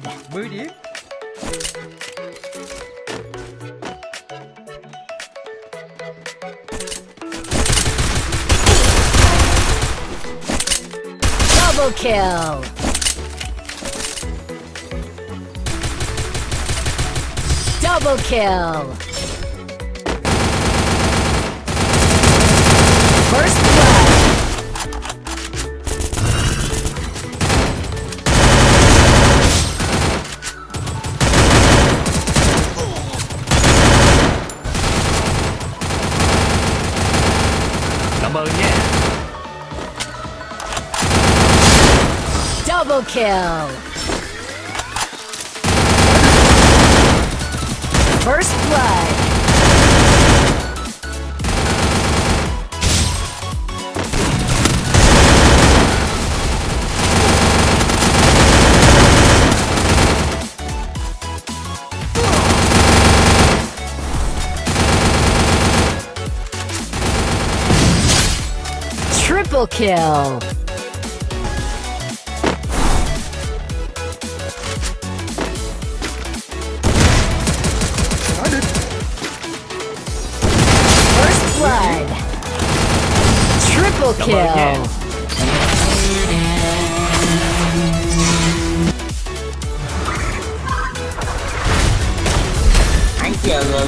blood. 10 điểm. Double kill. Double kill. First blood. Cảm ơn nhé. Double kill. First blood. Triple kill. First blood. Triple kill. Hắn chờ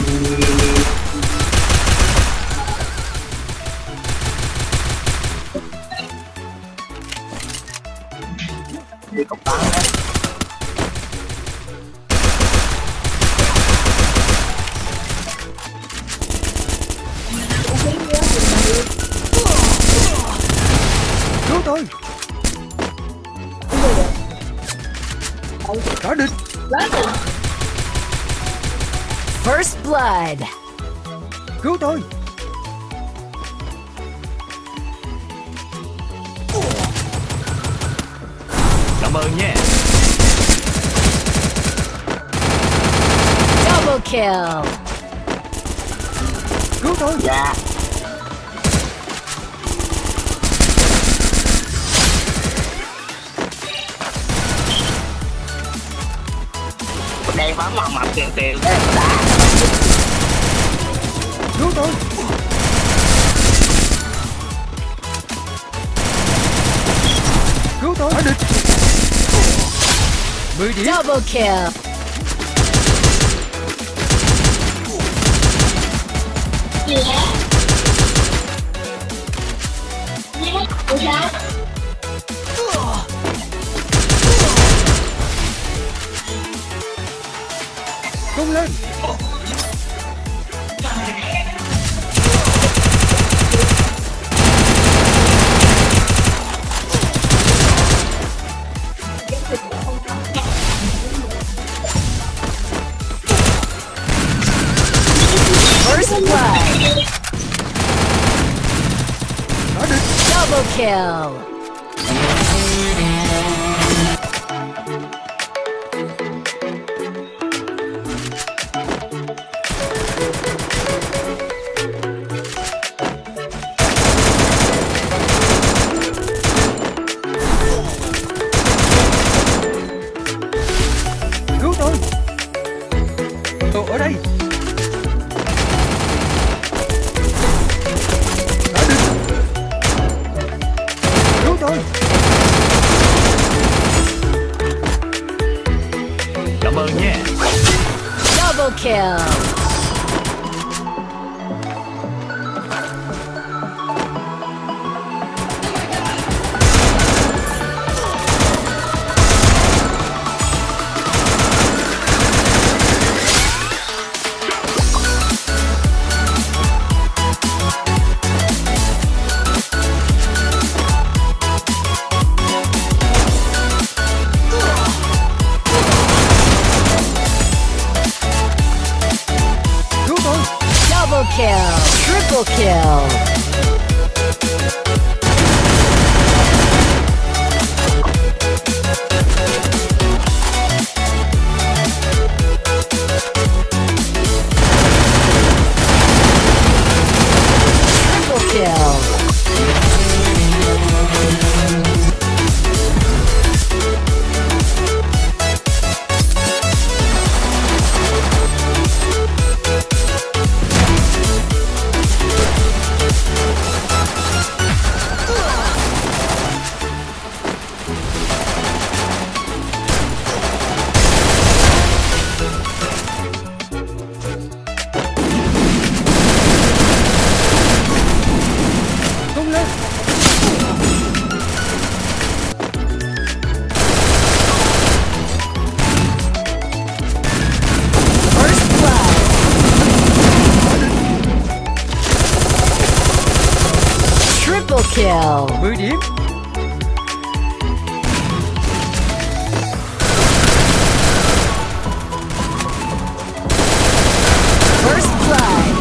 đi cốc bắn đấy. Cứu tôi. Cả địch. First blood. Cứu tôi. Cảm ơn nhé. Double kill. Cứu tôi. Dạ. Đây bắn mặt mặt tiền tiền đấy đá. Cứu tôi. Cứu tôi. Cả địch. 10 điểm. Double kill. Tung lên. First blood. Cả địch. Double kill. Cứu tôi. Tôi ở đây. Cả địch. Cứu tôi. Cảm ơn nhé. Double kill. Double kill. Triple kill. Triple kill. kill. 10 điểm. First blood.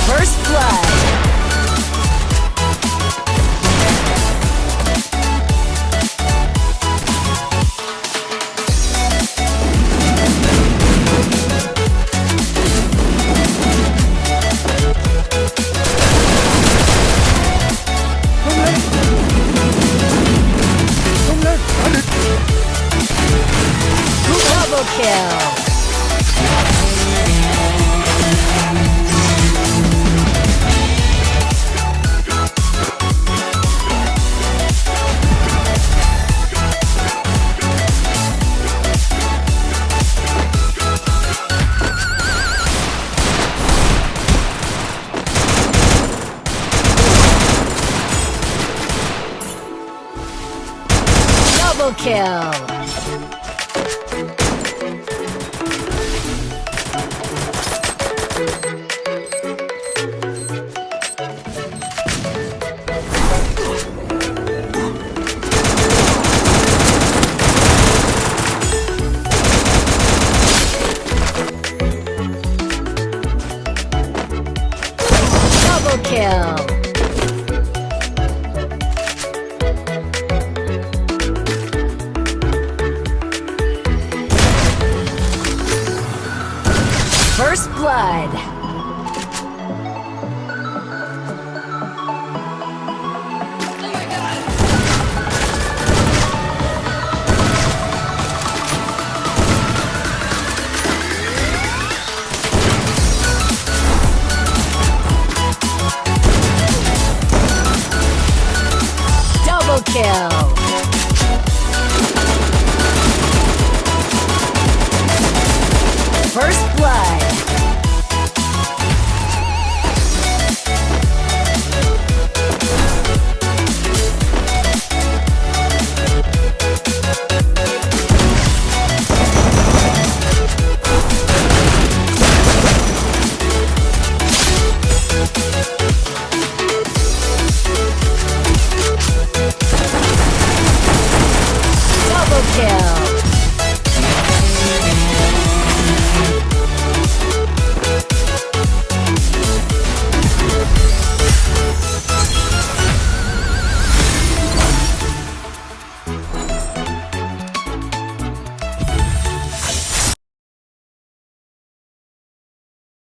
First blood. Tung lên. Tung lên. Đã địch. Double kill. Double kill. Double kill. First blood.